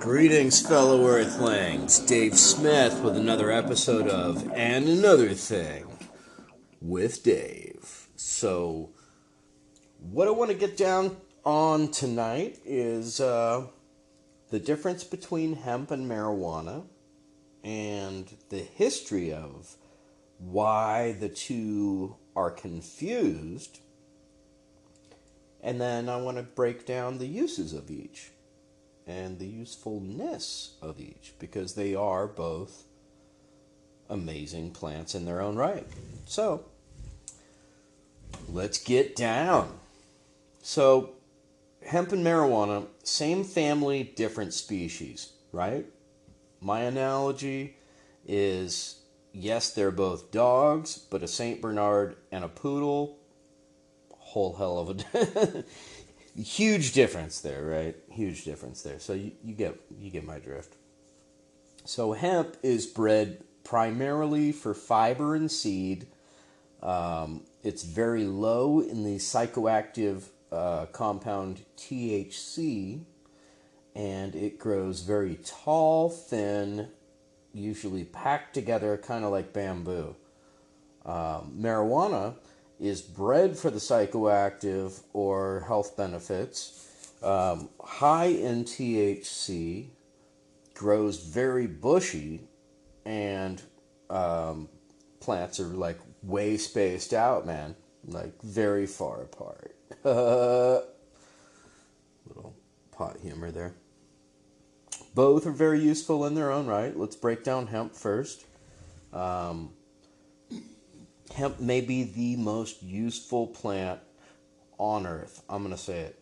Greetings, fellow Earthlings. Dave Smith with another episode of And Another Thing with Dave. So, what I want to get down on tonight is the difference between hemp and marijuana and the history of why the two are confused. And then I want to break down the uses of each and the usefulness of each, because they are both amazing plants in their own right. So, let's get down. So, hemp and marijuana, same family, different species, right? My analogy is, yes, they're both dogs, but a Saint Bernard and a poodle, whole hell of a huge difference there, right? Huge difference there. So you get my drift. So hemp is bred primarily for fiber and seed. It's very low in the psychoactive compound THC, and it grows very tall, thin, usually packed together, kind of like bamboo. Marijuana is bred for the psychoactive or health benefits, high in THC, grows very bushy, and plants are like way spaced out, man, like very far apart. Little pot humor there. Both are very useful in their own right. Let's break down hemp first. Hemp may be the most useful plant on Earth. I'm going to say it.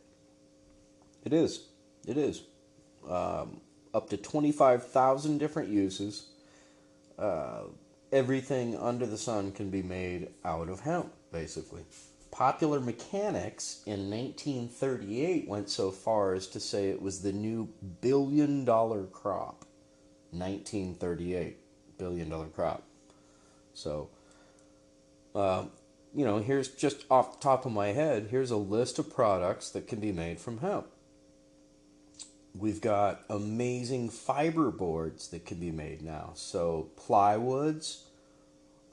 It is. It is. Up to 25,000 different uses. Everything under the sun can be made out of hemp, basically. Popular Mechanics in 1938 went so far as to say it was the new billion-dollar crop. 1938. Billion-dollar crop. So, here's just off the top of my head, here's a list of products that can be made from hemp. We've got amazing fiber boards that can be made now. So plywoods,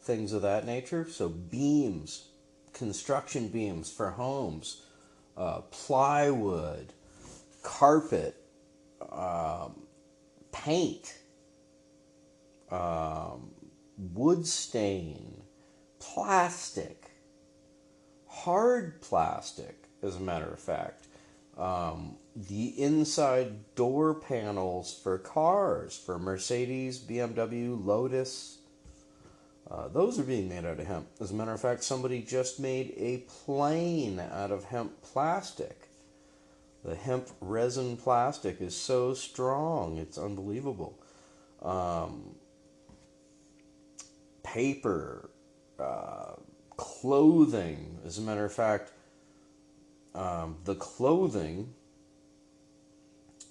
things of that nature. So beams, construction beams for homes, plywood, carpet, paint, wood stain, plastic, hard plastic, as a matter of fact. The inside door panels for cars, for Mercedes, BMW, Lotus, those are being made out of hemp. As a matter of fact, somebody just made a plane out of hemp plastic. The hemp resin plastic is so strong, it's unbelievable. Paper, clothing. As a matter of fact, the clothing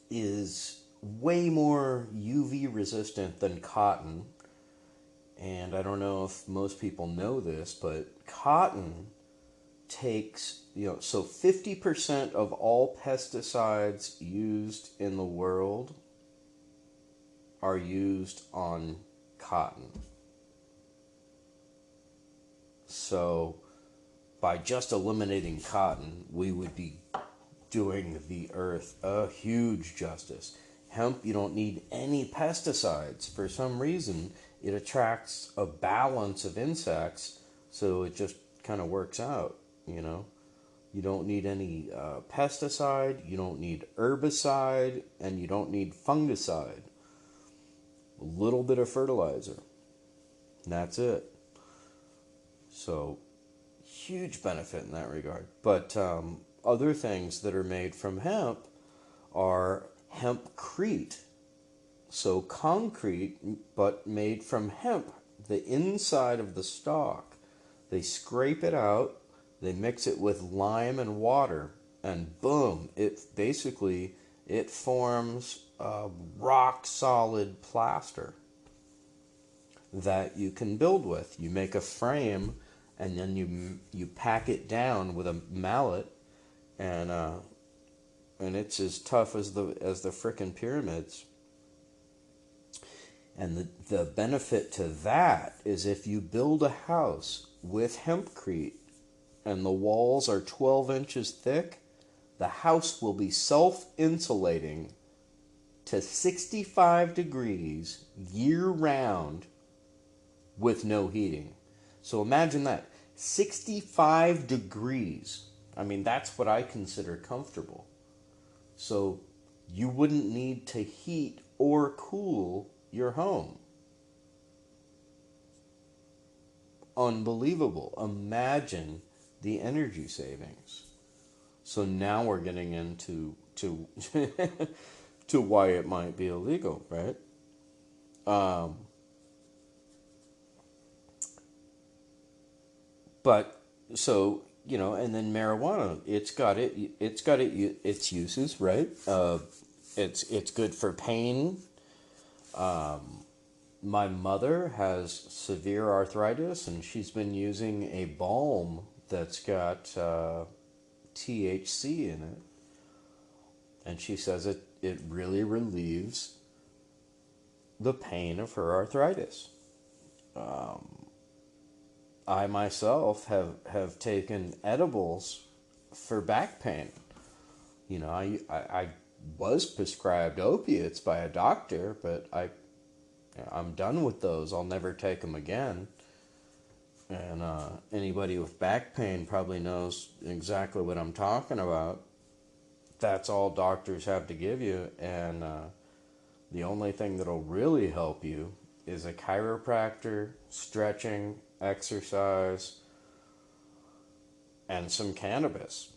is way more UV resistant than cotton. And I don't know if most people know this, but cotton takes, so 50% of all pesticides used in the world are used on cotton. So, by just eliminating cotton, we would be doing the earth a huge justice. Hemp, you don't need any pesticides. For some reason, it attracts a balance of insects, so it just kind of works out, You don't need any pesticide, you don't need herbicide, and you don't need fungicide. A little bit of fertilizer. And that's it. So, huge benefit in that regard. But other things that are made from hemp are Hemp Crete. So concrete, but made from hemp. The inside of the stalk, they scrape it out, they mix it with lime and water, and boom, it forms a rock solid plaster that you can build with. You make a frame, and then you pack it down with a mallet, and and it's as tough as the frickin' pyramids. And the benefit to that is if you build a house with Hemp Crete and the walls are 12 inches thick, the house will be self-insulating to 65 degrees year-round with no heating. So imagine that. 65 degrees. I mean, that's what I consider comfortable. So you wouldn't need to heat or cool your home. Unbelievable. Imagine the energy savings. So now we're getting into to why it might be illegal, right? But so, you know, and then marijuana, it's got its uses, right? It's good for pain. My mother has severe arthritis, and she's been using a balm that's got THC in it, and she says it really relieves the pain of her arthritis. I myself have taken edibles for back pain. You know, I was prescribed opiates by a doctor, but I'm done with those. I'll never take them again. And anybody with back pain probably knows exactly what I'm talking about. That's all doctors have to give you, and the only thing that'll really help you is a chiropractor, stretching, exercise, and some cannabis.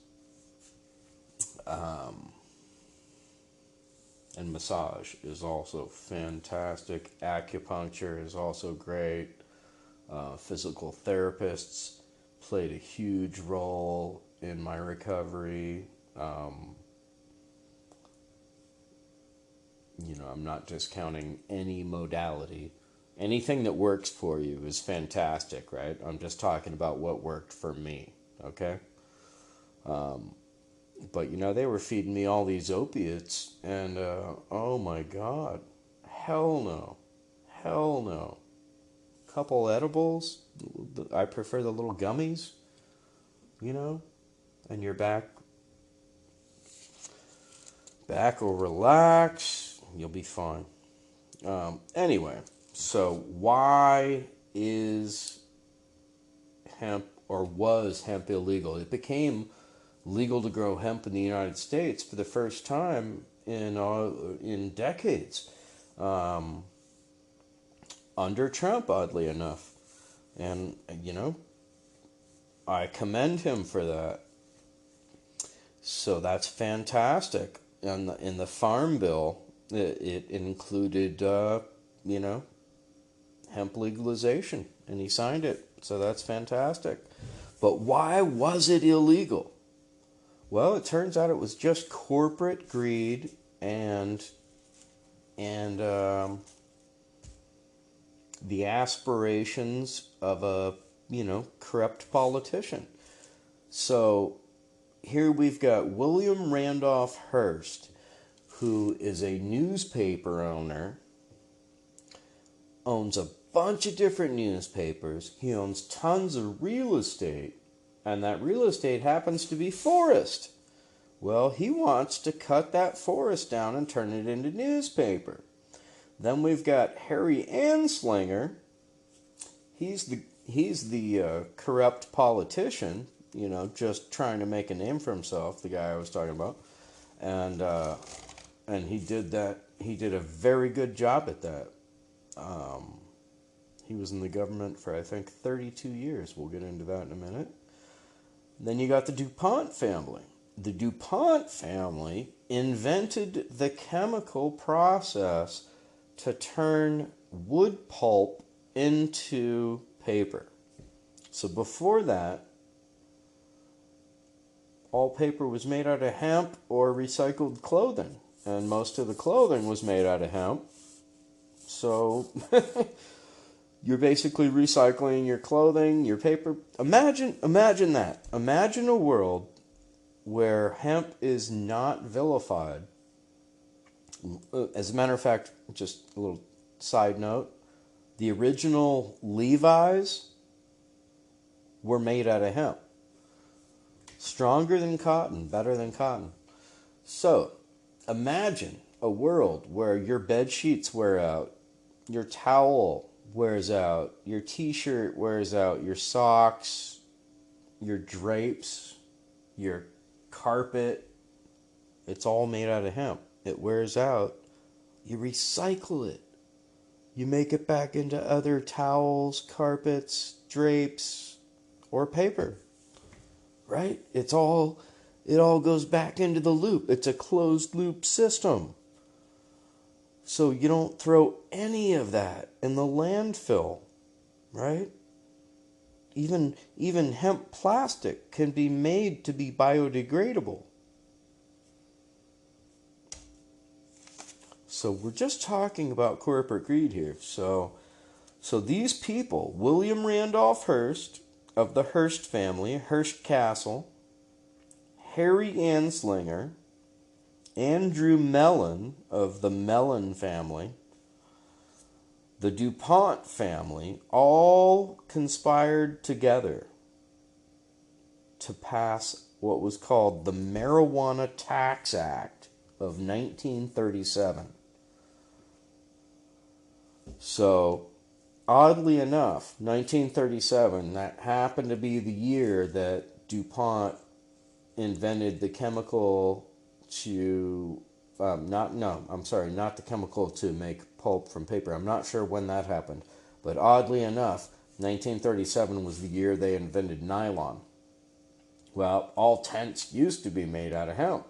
And massage is also fantastic. Acupuncture is also great. Physical therapists played a huge role in my recovery. You know, I'm not discounting any modality. Anything that works for you is fantastic, right? I'm just talking about what worked for me, okay? But, you know, they were feeding me all these opiates, and, oh my God, hell no. Hell no. Couple edibles, I prefer the little gummies, you know, and your back will relax, you'll be fine. Anyway, so why is hemp, or was hemp illegal? It became legal to grow hemp in the United States for the first time in decades, under Trump, oddly enough. And, you know, I commend him for that. So that's fantastic. And in the Farm Bill, it included, you know, hemp legalization, and he signed it. So that's fantastic. But why was it illegal? Well, it turns out it was just corporate greed and the aspirations of a, you know, corrupt politician. So here we've got William Randolph Hurst, who is a newspaper owner, owns a bunch of different newspapers. He owns tons of real estate, and that real estate happens to be forest. Well, he wants to cut that forest down and turn it into newspaper. Then we've got Harry Anslinger. He's the corrupt politician, you know, just trying to make a name for himself, the guy I was talking about. And he did that. He did a very good job at that. He was in the government for, I think, 32 years. We'll get into that in a minute. Then you got the Dupont family. The Dupont family invented the chemical process to turn wood pulp into paper. So before that, all paper was made out of hemp or recycled clothing. And most of the clothing was made out of hemp. So you're basically recycling your clothing, your paper. Imagine that. Imagine a world where hemp is not vilified. As a matter of fact, just a little side note, the original Levi's were made out of hemp. Stronger than cotton, better than cotton. So, imagine a world where your bed sheets wear out, your towel wears out, your t-shirt wears out, your socks, your drapes, your carpet, it's all made out of hemp. It wears out. You recycle it. You make it back into other towels, carpets, drapes, or paper. Right? It all goes back into the loop. It's a closed loop system. So you don't throw any of that in the landfill, right? Even hemp plastic can be made to be biodegradable. So we're just talking about corporate greed here. So these people, William Randolph Hurst of the Hurst family, Hurst Castle, Harry Anslinger, Andrew Mellon of the Mellon family, the Dupont family, all conspired together to pass what was called the Marijuana Tax Act of 1937. So, oddly enough, 1937, that happened to be the year that DuPont invented the chemical to, not the chemical to make pulp from paper. I'm not sure when that happened. But oddly enough, 1937 was the year they invented nylon. Well, all tents used to be made out of hemp.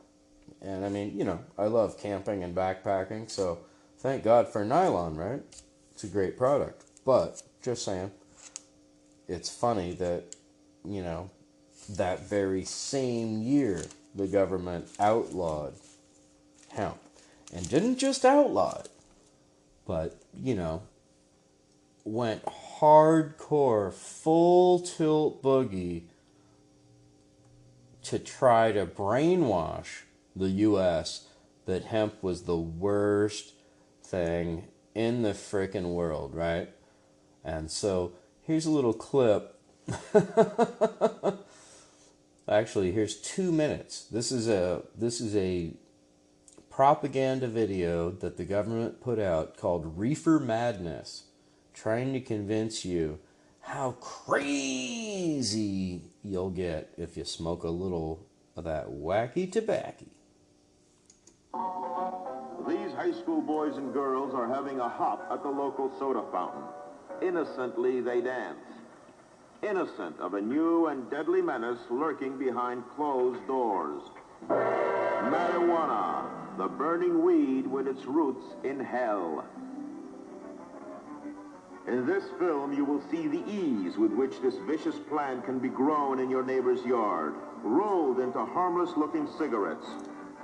And I mean, I love camping and backpacking, so thank God for nylon, right? It's a great product. But, just saying, it's funny that, that very same year the government outlawed hemp. And didn't just outlaw it, but, went hardcore, full tilt boogie to try to brainwash the U.S. that hemp was the worst thing in the frickin' world, right? And so, here's a little clip. Actually, here's 2 minutes. This is a propaganda video that the government put out called Reefer Madness, trying to convince you how crazy you'll get if you smoke a little of that wacky tobacco. These high school boys and girls are having a hop at the local soda fountain. Innocently they dance. Innocent of a new and deadly menace lurking behind closed doors. Marijuana, the burning weed with its roots in hell. In this film, you will see the ease with which this vicious plant can be grown in your neighbor's yard, rolled into harmless-looking cigarettes,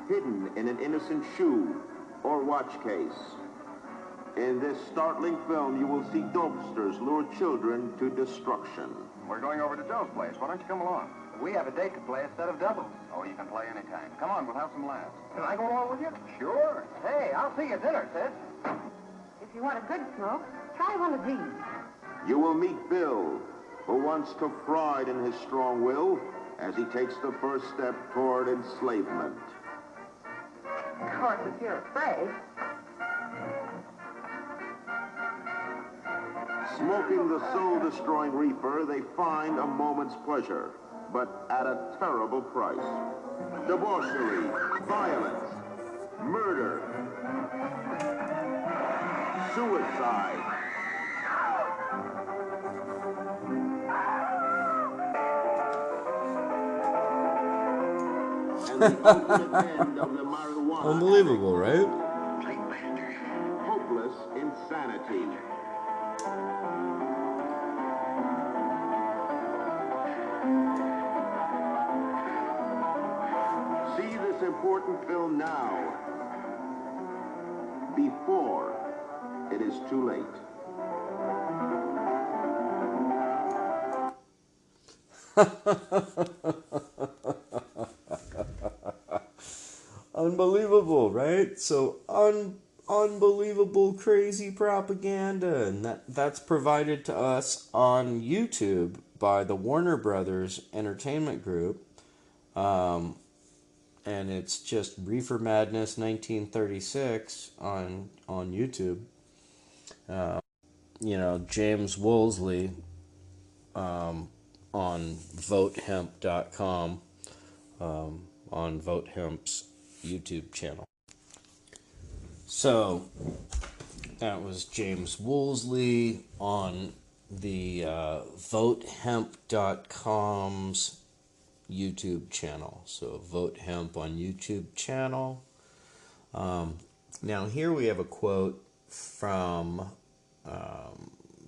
hidden in an innocent shoe or watch case. In this startling film, you will see dopesters lure children to destruction. We're going over to Joe's place. Why don't you come along? We have a date to play a set of doubles. Oh, you can play anytime. Come on, we'll have some laughs. Can I go along with you? Sure. Hey, I'll see you at dinner, Sid. If you want a good smoke, try one of these. You will meet Bill, who once took pride in his strong will as he takes the first step toward enslavement. Of course, if you're afraid. Smoking the soul-destroying reefer, they find a moment's pleasure, but at a terrible price. Debauchery, violence, murder, suicide. And the ultimate end of the marijuana. Unbelievable, right? Hopeless insanity. See this important film now, before it is too late. Unbelievable, right? So unbelievable crazy propaganda, and that's provided to us on YouTube by the Warner Brothers Entertainment Group. And it's just Reefer Madness 1936 on YouTube. James Woolsey on votehemp.com, on Vote Hemp's YouTube channel. So that was James Woolsey on the votehemp.com's YouTube channel. So Vote Hemp on YouTube channel. Now here we have a quote from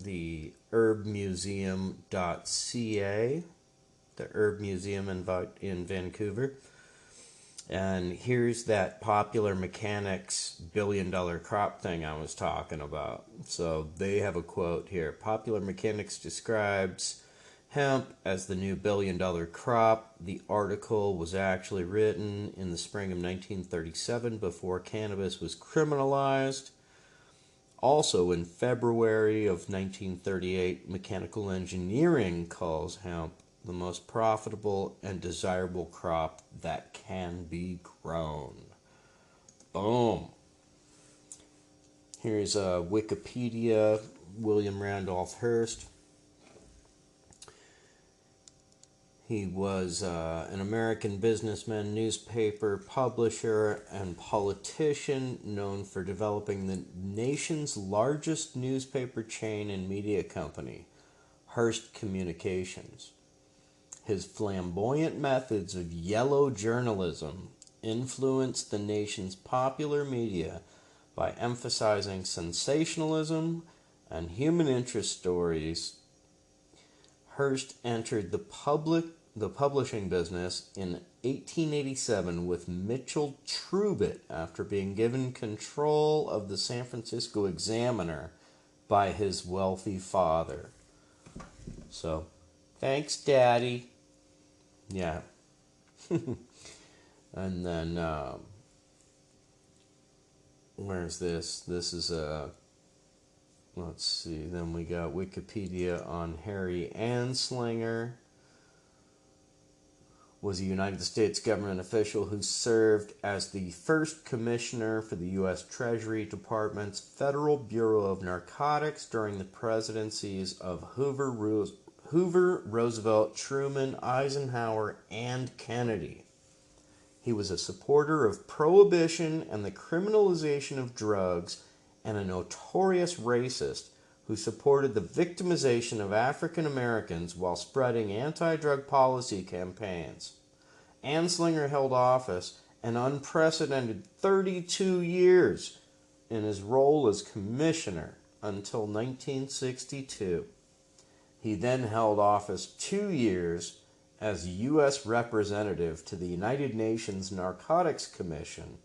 the herbmuseum.ca, the Herb Museum in Vancouver. And here's that Popular Mechanics billion-dollar crop thing I was talking about. So they have a quote here. Popular Mechanics describes hemp as the new billion-dollar crop. The article was actually written in the spring of 1937 before cannabis was criminalized. Also in February of 1938, Mechanical Engineering calls hemp the most profitable and desirable crop that can be grown. Boom. Here's Wikipedia, William Randolph Hurst. He was an American businessman, newspaper publisher, and politician known for developing the nation's largest newspaper chain and media company, Hearst Communications. His flamboyant methods of yellow journalism influenced the nation's popular media by emphasizing sensationalism and human interest stories. Hearst entered the publishing business in 1887 with Mitchell Trubitt after being given control of the San Francisco Examiner by his wealthy father. So, thanks, Daddy. Yeah. And then, where's this? This is let's see, then we got Wikipedia on Harry Anslinger. Was a United States government official who served as the first commissioner for the U.S. Treasury Department's Federal Bureau of Narcotics during the presidencies of Hoover, Roosevelt, Truman, Eisenhower, and Kennedy. He was a supporter of prohibition and the criminalization of drugs, and a notorious racist who supported the victimization of African Americans while spreading anti-drug policy campaigns. Anslinger held office an unprecedented 32 years in his role as commissioner until 1962. He then held office 2 years as U.S. representative to the United Nations Narcotics Commission.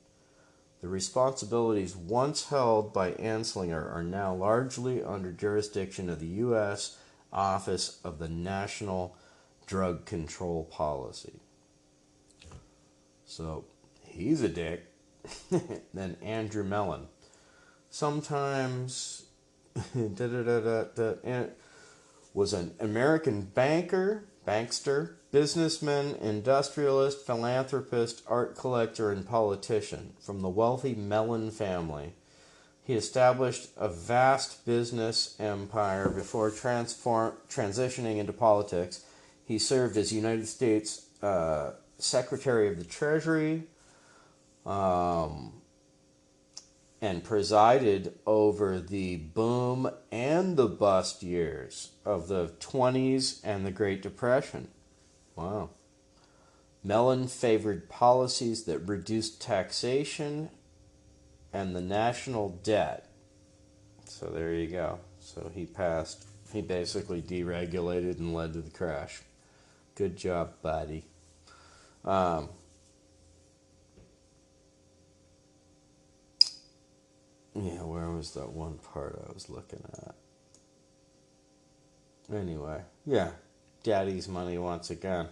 The responsibilities once held by Anslinger are now largely under jurisdiction of the U.S. Office of the National Drug Control Policy. So, he's a dick. Then Andrew Mellon. Sometimes was an American banker, bankster, businessman, industrialist, philanthropist, art collector, and politician from the wealthy Mellon family. He established a vast business empire before transitioning into politics. He served as United States Secretary of the Treasury, and presided over the boom and the bust years of the 20s and the Great Depression. Wow. Mellon favored policies that reduced taxation and the national debt. So there you go. So he basically deregulated and led to the crash. Good job, buddy. Yeah, where was that one part I was looking at? Anyway, yeah, Daddy's money once again.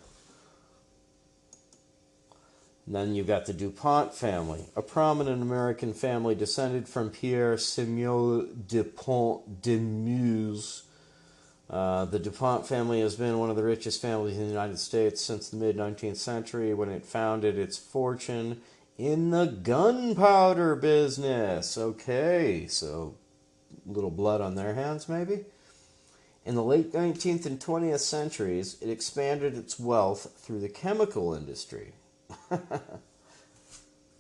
And then you've got the Dupont family, a prominent American family descended from Pierre Samuel Dupont de Nemours. The Dupont family has been one of the richest families in the United States since the mid-19th century, when it founded its fortune in the gunpowder business. Okay, so a little blood on their hands, maybe? In the late 19th and 20th centuries, it expanded its wealth through the chemical industry.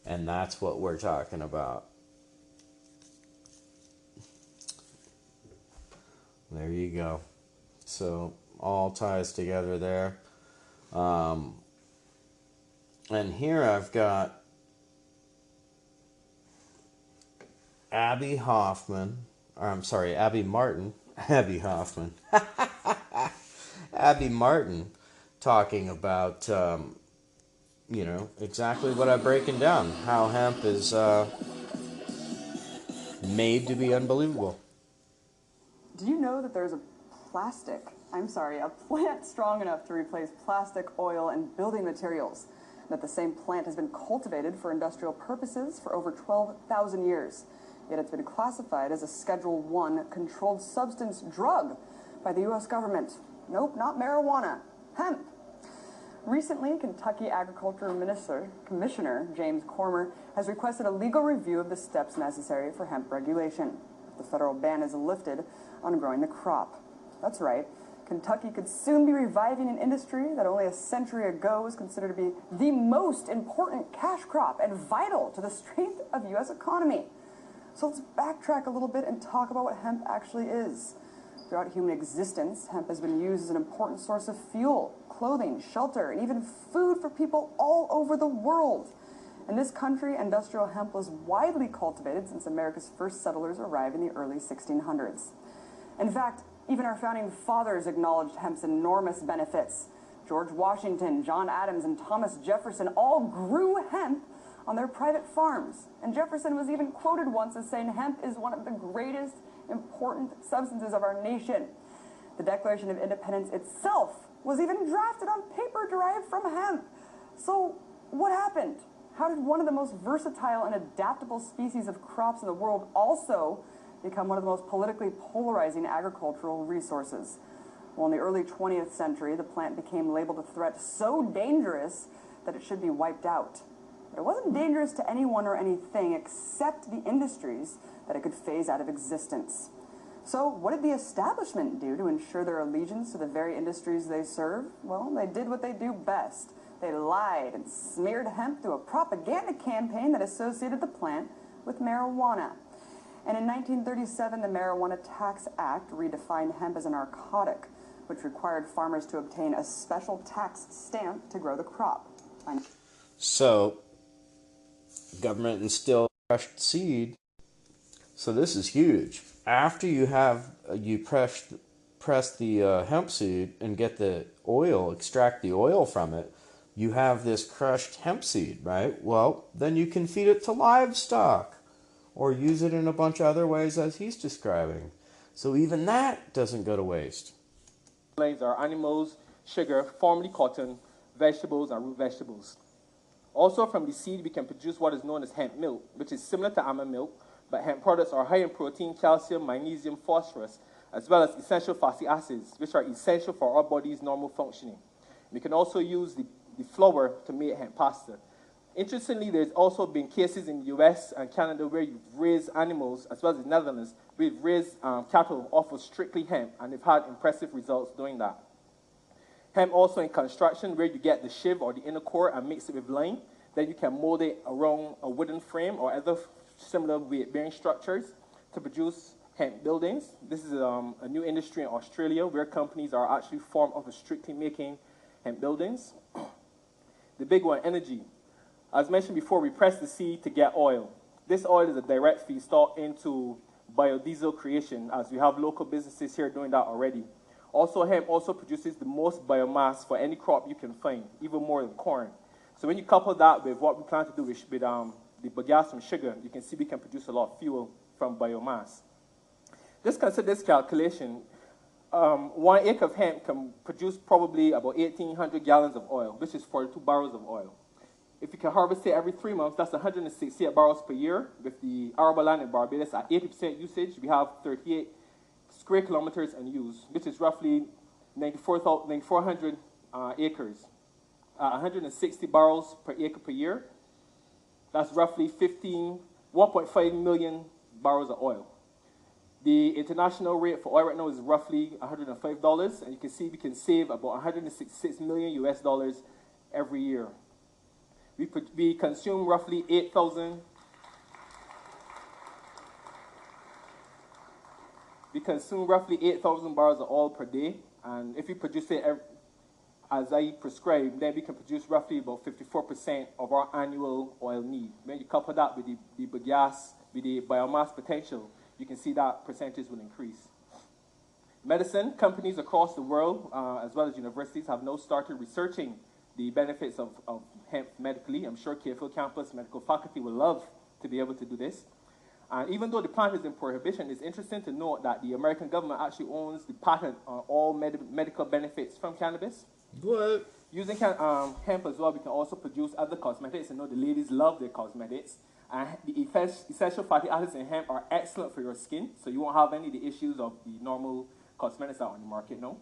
And that's what we're talking about. There you go. So, all ties together there. And here I've got Abby Martin. Abby Hoffman. Abby Martin talking about, exactly what I'm breaking down. How hemp is made to be unbelievable. Do you know that there's a plant strong enough to replace plastic, oil, and building materials? That the same plant has been cultivated for industrial purposes for over 12,000 years. Yet it's been classified as a Schedule I controlled substance drug by the U.S. government. Nope, not marijuana. Hemp. Recently, Kentucky Agriculture Commissioner James Cormer has requested a legal review of the steps necessary for hemp regulation. The federal ban is lifted on growing the crop. That's right. Kentucky could soon be reviving an industry that only a century ago was considered to be the most important cash crop and vital to the strength of the U.S. economy. So let's backtrack a little bit and talk about what hemp actually is. Throughout human existence, hemp has been used as an important source of fuel, clothing, shelter, and even food for people all over the world. In this country, industrial hemp was widely cultivated since America's first settlers arrived in the early 1600s. In fact, even our founding fathers acknowledged hemp's enormous benefits. George Washington, John Adams, and Thomas Jefferson all grew hemp on their private farms. And Jefferson was even quoted once as saying hemp is one of the greatest important substances of our nation. The Declaration of Independence itself was even drafted on paper derived from hemp. So what happened? How did one of the most versatile and adaptable species of crops in the world also become one of the most politically polarizing agricultural resources? Well, in the early 20th century, the plant became labeled a threat so dangerous that it should be wiped out. But it wasn't dangerous to anyone or anything except the industries that it could phase out of existence. So what did the establishment do to ensure their allegiance to the very industries they serve? Well, they did what they do best. They lied and smeared hemp through a propaganda campaign that associated the plant with marijuana. And in 1937, the Marijuana Tax Act redefined hemp as a narcotic, which required farmers to obtain a special tax stamp to grow the crop. So, government instilled crushed seed. So this is huge. After you press the hemp seed and get the oil, extract the oil from it, you have this crushed hemp seed, right? Well, then you can feed it to livestock or use it in a bunch of other ways as he's describing. So even that doesn't go to waste. Are animals, sugar, formerly cotton, vegetables, and root vegetables. Also from the seed, we can produce what is known as hemp milk, which is similar to almond milk, but hemp products are high in protein, calcium, magnesium, phosphorus, as well as essential fatty acids, which are essential for our body's normal functioning. We can also use the flour to make hemp pasta. Interestingly, there's also been cases in the US and Canada where you've raised animals, as well as the Netherlands, we've raised cattle off of strictly hemp, and they've had impressive results doing that. Hemp also in construction, where you get the sheave or the inner core and mix it with lime. Then you can mold it around a wooden frame or other similar weight-bearing structures to produce hemp buildings. This is a new industry in Australia where companies are actually formed of strictly making hemp buildings. The big one, energy. As mentioned before, we press the seed to get oil. This oil is a direct feedstock into biodiesel creation, as we have local businesses here doing that already. Also, hemp also produces the most biomass for any crop you can find, even more than corn. So when you couple that with what we plan to do with the bagasse from sugar, you can see we can produce a lot of fuel from biomass. Just consider this calculation. 1 acre of hemp can produce probably about 1,800 gallons of oil, which is 42 barrels of oil. If you can harvest it every 3 months, that's 168 barrels per year. With the arable land in Barbados at 80% usage, we have 38 square kilometers in use, which is roughly 9,400 acres. 160 barrels per acre per year. That's roughly 1.5 million barrels of oil. The international rate for oil right now is roughly $105, and you can see we can save about 166 million US dollars every year. We consume roughly 8,000. We consume roughly 8,000 barrels of oil per day, and if we produce it as I prescribe, then we can produce roughly about 54% of our annual oil need. When you couple that with the gas, with the biomass potential, you can see that percentage will increase. Medicine companies across the world, as well as universities, have now started researching the benefits of hemp medically. I'm sure KFL campus medical faculty will love to be able to do this. And even though the plant is in prohibition, it's interesting to note that the American government actually owns the patent on all medical benefits from cannabis. What? Using hemp as well, we can also produce other cosmetics. I know the ladies love their cosmetics. And the essential fatty acids in hemp are excellent for your skin, so you won't have any of the issues of the normal cosmetics that are on the market now.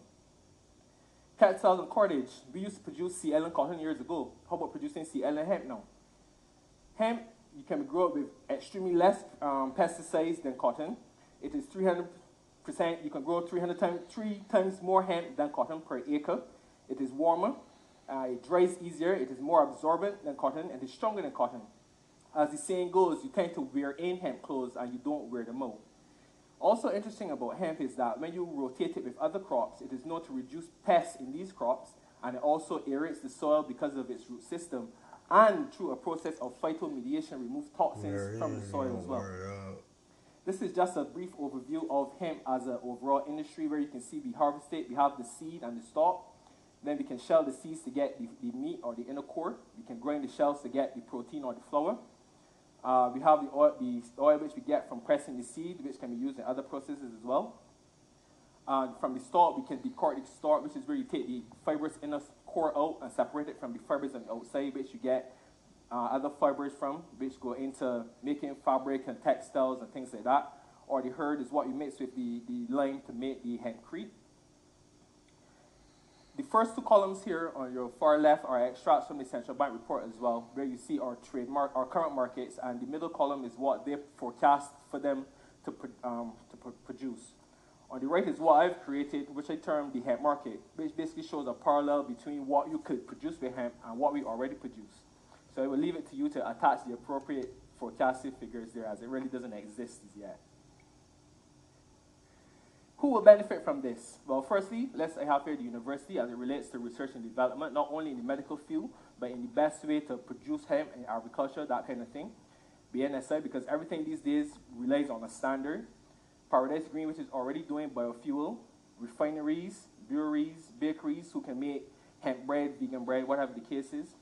Textiles and cordage. We used to produce CL and cotton years ago. How about producing CL and hemp now? Hemp, you can grow it with extremely less pesticides than cotton. It is 300%, you can grow 3 times more hemp than cotton per acre. It is warmer, it dries easier, it is more absorbent than cotton, and it is stronger than cotton. As the saying goes, you tend to wear in hemp clothes and you don't wear them out. Also interesting about hemp is that when you rotate it with other crops, it is known to reduce pests in these crops, and it also aerates the soil because of its root system, and through a process of phytomediation, remove toxins from the soil as well. This is just a brief overview of hemp as an overall industry, where you can see we harvest it, we have the seed and the stalk. Then we can shell the seeds to get the meat or the inner core. We can grind the shells to get the protein or the flour. We have the oil which we get from pressing the seed, which can be used in other processes as well. From the stalk, we can decord the stalk, which is where you take the fibrous inner core out and separate it from the fibers on the outside, which you get other fibers from, which go into making fabric and textiles and things like that. Or the hurd is what you mix with the lime to make the hemp crete. The first two columns here on your far left are extracts from the central bank report as well, where you see our trademark, our current markets, and the middle column is what they forecast for them to produce. On the right is what I've created, which I term the hemp market, which basically shows a parallel between what you could produce with hemp and what we already produce. So I will leave it to you to attach the appropriate forecasted figures there, as it really doesn't exist as yet. Who will benefit from this? Well, firstly, I have here the university as it relates to research and development, not only in the medical field, but in the best way to produce hemp in agriculture, that kind of thing. BNSI, because everything these days relies on a standard. Paradise Green, which is already doing biofuel. Refineries, breweries, bakeries who can make hemp bread, vegan bread, whatever the case is.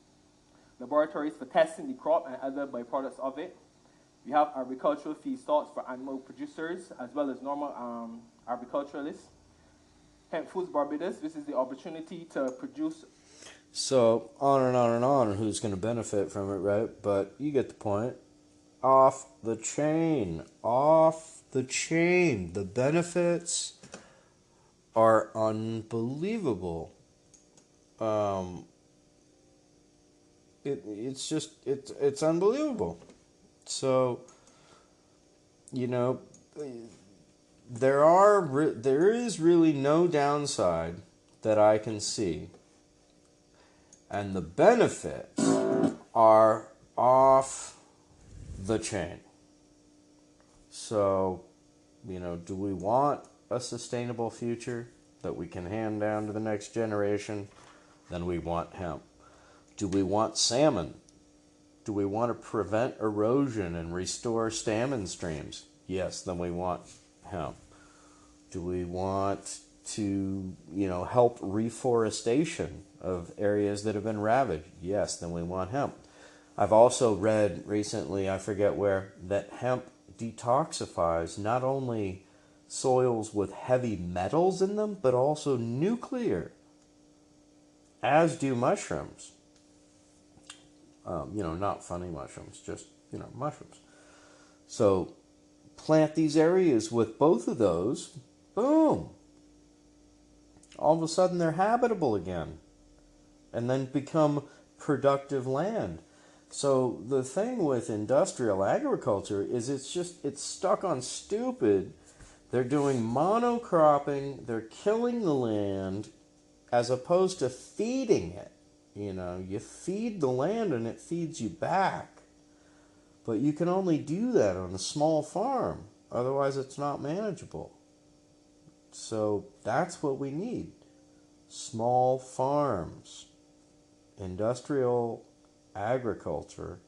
Laboratories for testing the crop and other byproducts of it. We have agricultural feedstocks for animal producers, as well as normal agriculturalists. Hemp Foods Barbados, this is the opportunity to produce. So, on and on and on, who's going to benefit from it, right? But you get the point. Off the chain. Off the chain. The benefits are unbelievable. It's unbelievable. So, there is really no downside that I can see, and the benefits are off the chain. So, do we want a sustainable future that we can hand down to the next generation? Then we want hemp. Do we want salmon? Do we want to prevent erosion and restore salmon streams? Yes, then we want hemp. Do we want to, help reforestation of areas that have been ravaged? Yes, then we want hemp. I've also read recently, I forget where, that hemp detoxifies not only soils with heavy metals in them, but also nuclear, as do mushrooms. Not funny mushrooms, just, mushrooms. So plant these areas with both of those, boom. All of a sudden they're habitable again and then become productive land. So the thing with industrial agriculture is it's stuck on stupid. They're doing monocropping, they're killing the land as opposed to feeding it. You feed the land and it feeds you back. But you can only do that on a small farm. Otherwise it's not manageable. So that's what we need. Small farms. Industrial agriculture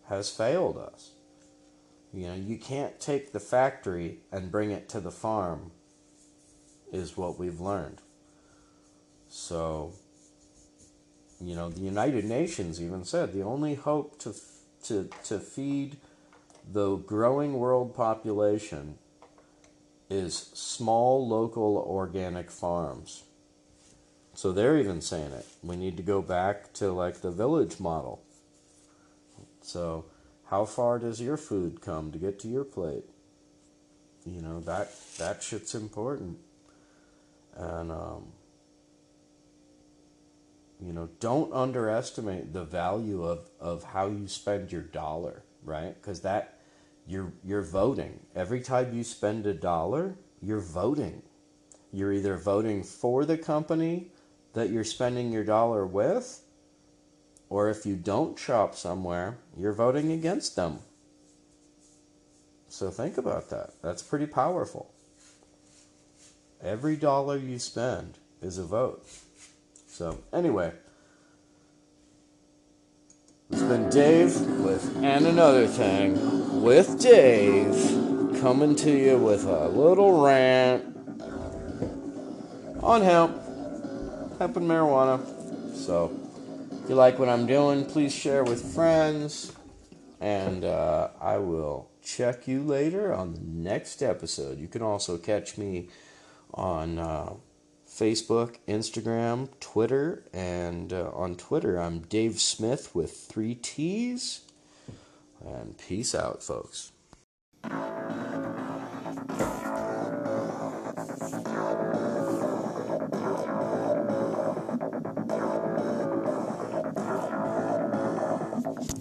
has failed us. You can't take the factory and bring it to the farm, is what we've learned. So, the United Nations even said the only hope to feed the growing world population is small local organic farms. So they're even saying it. We need to go back to like the village model. So how far does your food come to get to your plate? That shit's important. And don't underestimate the value of how you spend your dollar, right? Because that you're voting. Every time you spend $1, you're voting. You're either voting for the company that you're spending your dollar with, or if you don't shop somewhere, you're voting against them. So think about that. That's pretty powerful. Every dollar you spend is a vote. So anyway, it's been Dave with And Another Thing with Dave, coming to you with a little rant on hemp and marijuana. So if you like what I'm doing, please share with friends, and I will check you later on the next episode. You can also catch me on Facebook, Instagram, Twitter, and on Twitter I'm Dave Smith with 3 T's. And peace out, folks.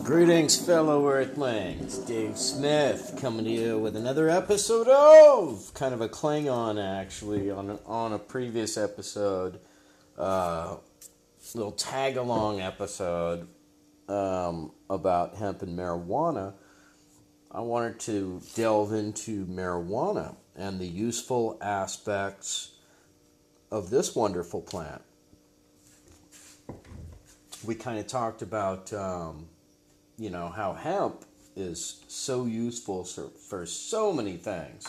Greetings, fellow Earthlings. Dave Smith coming to you with another episode of kind of a Klingon, actually, on a previous episode, little tag-along episode about hemp and marijuana. I wanted to delve into marijuana and the useful aspects of this wonderful plant. We kind of talked about how hemp is so useful for so many things.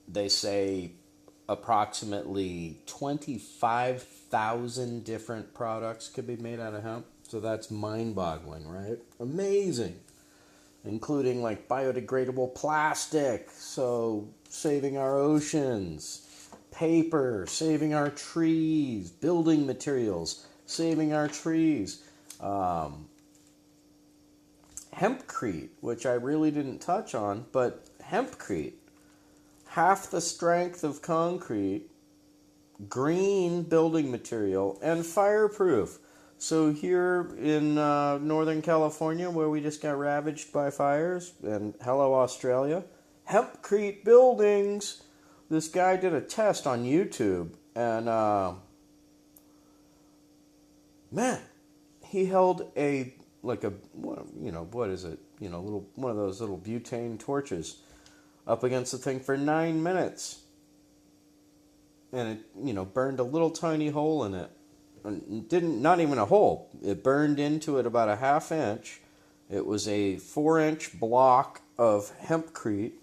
They say approximately 25,000 different products could be made out of hemp. So that's mind-boggling, right? Amazing. Including like biodegradable plastic, so saving our oceans, paper, saving our trees, building materials, saving our trees. Hemp Crete, which I really didn't touch on, but Hemp Crete, half the strength of concrete, green building material, and fireproof. So here in Northern California, where we just got ravaged by fires, and hello Australia, Hemp Crete buildings. This guy did a test on YouTube, and man, he held what is it? Little one of those little butane torches up against the thing for 9 minutes, and it burned a little tiny hole in it. Not even a hole. It burned into it about a half inch. It was a 4-inch block of hempcrete,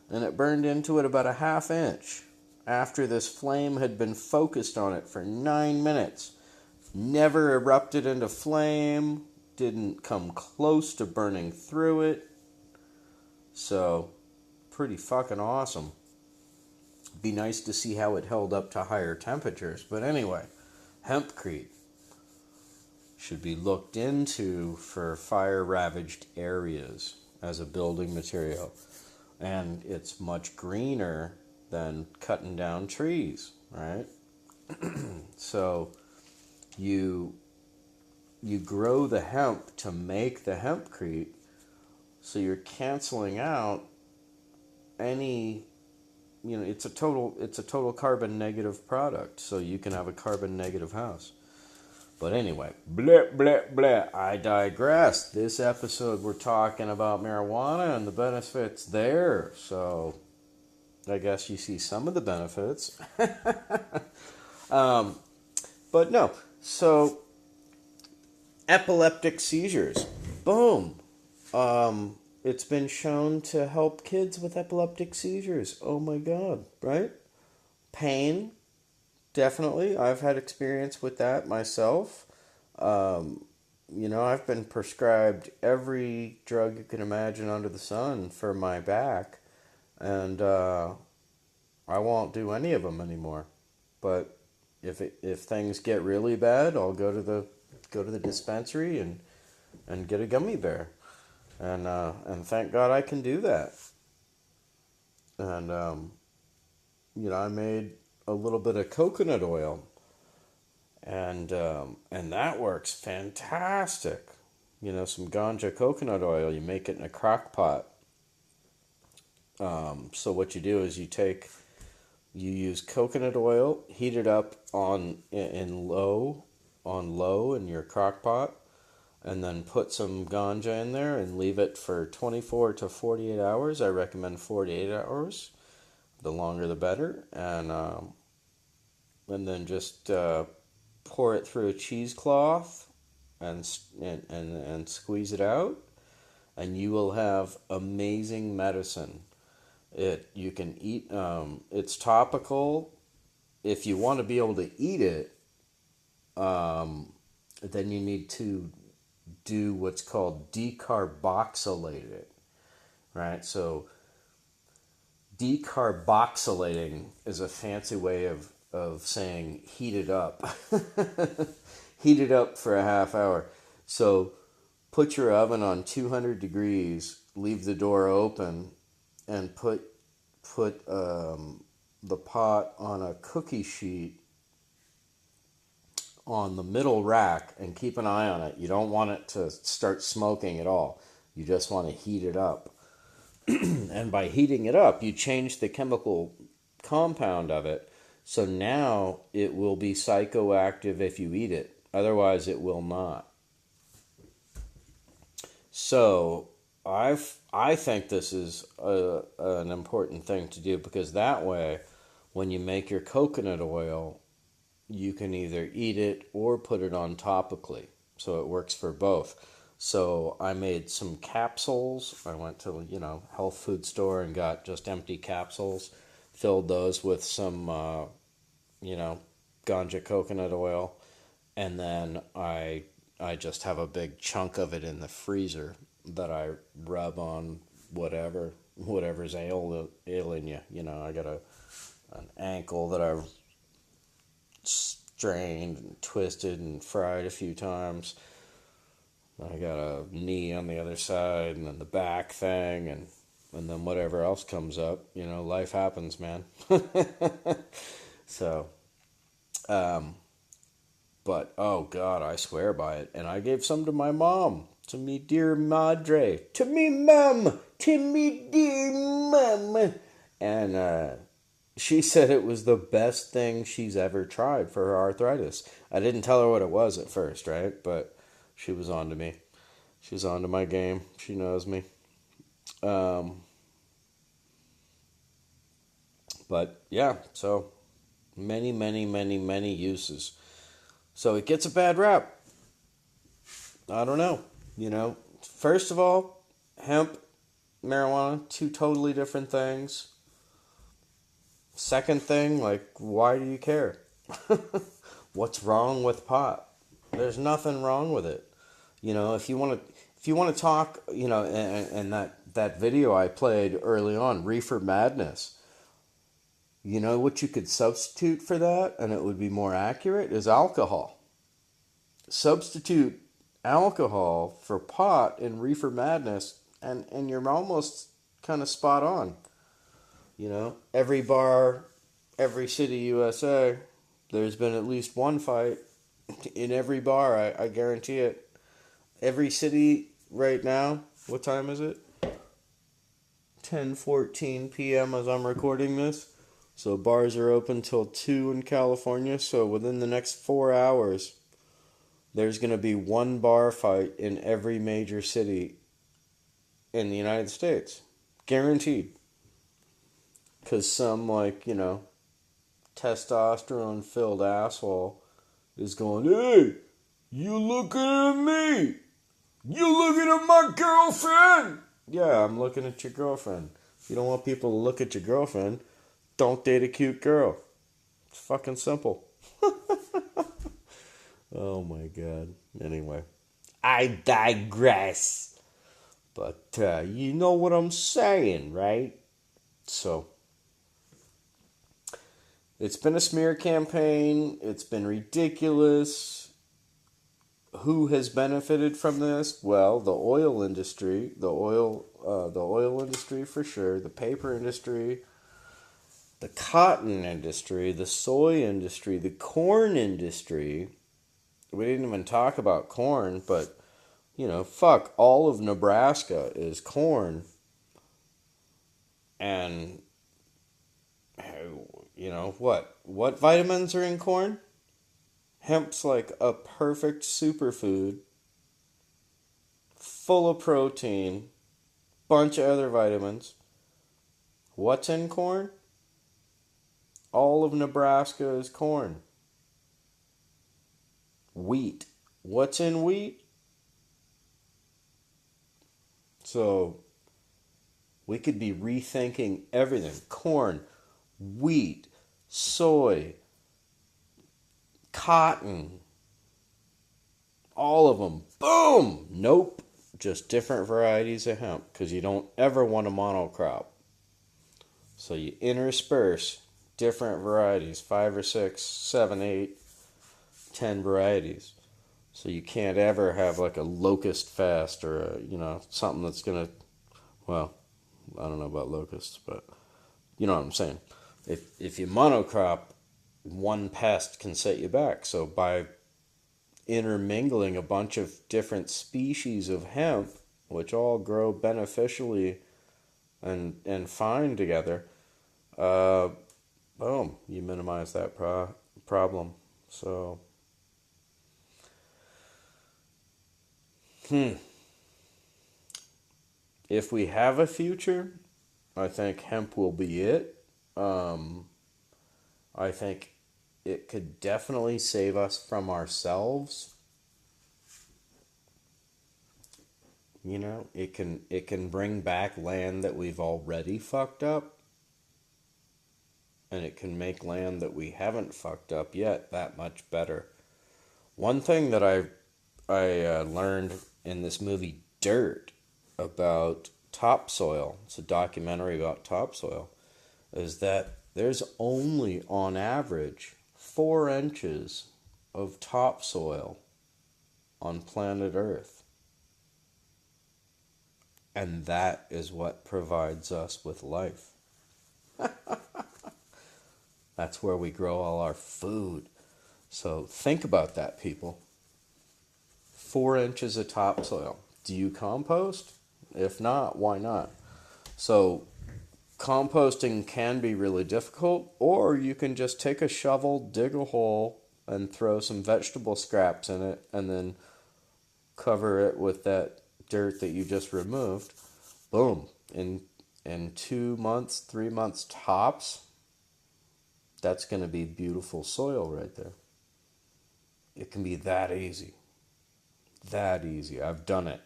and it burned into it about a half inch after this flame had been focused on it for 9 minutes. Never erupted into flame, didn't come close to burning through it. So, pretty fucking awesome. Be nice to see how it held up to higher temperatures. But anyway, Hemp Crete. should be looked into for fire-ravaged areas as a building material. And it's much greener than cutting down trees, right? So you grow the hemp to make the hemp crete, so you're canceling out any, it's a total carbon negative product, so you can have a carbon negative house. But anyway, blah, blah, blah. I digress. This episode, we're talking about marijuana and the benefits there. So I guess you see some of the benefits. But no. So epileptic seizures. Boom. It's been shown to help kids with epileptic seizures. Oh my God, right? Pain. Definitely. I've had experience with that myself. I've been prescribed every drug you can imagine under the sun for my back, and I won't do any of them anymore. But if things get really bad, I'll go to the dispensary and get a gummy bear, and thank God I can do that. And I made a little bit of coconut oil, and that works fantastic. Some ganja coconut oil, you make it in a crock pot. So what you do is you use coconut oil, heat it up on low in your crock pot, and then put some ganja in there and leave it for 24 to 48 hours. I recommend 48 hours. The longer the better, and then just pour it through a cheesecloth and squeeze it out, and you will have amazing medicine. You can eat. It's topical. If you want to be able to eat it, then you need to do what's called decarboxylated, right? So decarboxylating is a fancy way of saying heat it up. Heat it up for a half hour. So put your oven on 200 degrees, leave the door open, and put the pot on a cookie sheet on the middle rack and keep an eye on it. You don't want it to start smoking at all. You just want to heat it up. And by heating it up, you change the chemical compound of it. So now it will be psychoactive if you eat it. Otherwise, it will not. So I think this is an important thing to do, because that way, when you make your coconut oil, you can either eat it or put it on topically. So it works for both. So I made some capsules. I went to, health food store and got just empty capsules, filled those with some, ganja coconut oil, and then I just have a big chunk of it in the freezer that I rub on whatever's ailing you. I got an ankle that I've strained and twisted and fried a few times. I got a knee on the other side, and then the back thing, and then whatever else comes up. Life happens, man. So, but, oh God, I swear by it. And I gave some to my mom, to me dear madre, to me mom, to me dear mom. And she said it was the best thing she's ever tried for her arthritis. I didn't tell her what it was at first, right? But she was on to me. She's on to my game. She knows me. But yeah, so many uses. So it gets a bad rap. I don't know. First of all, hemp, marijuana, two totally different things. Second thing, why do you care? What's wrong with pot? There's nothing wrong with it. If you want to talk, and that video I played early on, Reefer Madness, what you could substitute for that, and it would be more accurate, is alcohol. substitute alcohol for pot in reefer madness, and you're almost kind of spot on. You know, every bar, every city USA, there's been at least one fight in every bar. I guarantee it. Every city right now, what time is it? 10:14 p.m. as I'm recording this. So bars are open till 2 in California. So within the next 4 hours, there's going to be one bar fight in every major city in the United States. Guaranteed. Because some, like, you know, testosterone-filled asshole is going, hey, you looking at me? You looking at my girlfriend? Yeah, I'm looking at your girlfriend. If you don't want people to look at your girlfriend, don't date a cute girl. It's fucking simple. Oh my God. Anyway, I digress. But you know what I'm saying, right? So, it's been a smear campaign. It's been ridiculous. Who has benefited from this? Well, the oil industry, the oil industry for sure, the paper industry, the cotton industry, the soy industry, the corn industry. We didn't even talk about corn, but, you know, fuck, all of Nebraska is corn. And, you know, what vitamins are in corn? Hemp's like a perfect superfood, full of protein, bunch of other vitamins. What's in corn? All of Nebraska is corn. Wheat. What's in wheat? So, we could be rethinking everything. Corn, wheat, soy, cotton, all of them. Boom! Nope. Just different varieties of hemp, because you don't ever want a monocrop. So you intersperse different varieties, 5 or 6, 7, 8, 10 varieties. So you can't ever have like a locust fest or a, you know, something that's gonna, well, I don't know about locusts, but you know what I'm saying. If you monocrop, one pest can set you back. So by intermingling a bunch of different species of hemp, which all grow beneficially and fine together, boom, you minimize that problem. So, if we have a future, I think hemp will be it. I think it could definitely save us from ourselves. You know, it can bring back land that we've already fucked up, and it can make land that we haven't fucked up yet that much better. One thing that I learned in this movie Dirt about topsoil, it's a documentary about topsoil, is that there's only on average 4 inches of topsoil on planet Earth. And that is what provides us with life. That's where we grow all our food. So think about that, people. 4 inches of topsoil. Do you compost? If not, why not? So composting can be really difficult, or you can just take a shovel, dig a hole, and throw some vegetable scraps in it, and then cover it with that dirt that you just removed. Boom. In 2 months, 3 months tops, that's going to be beautiful soil right there. It can be that easy. That easy. I've done it.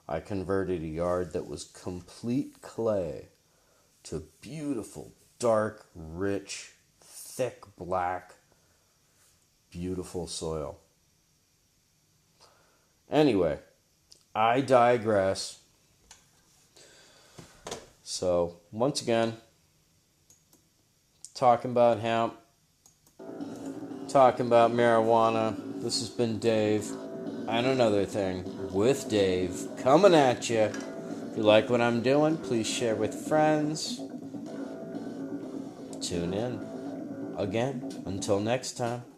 I converted a yard that was complete clay to beautiful, dark, rich, thick, black, beautiful soil. Anyway, I digress. So, once again, talking about hemp, talking about marijuana, This has been Dave, and another thing with Dave, coming at you. If you like what I'm doing, please share with friends. Tune in. Again, until next time.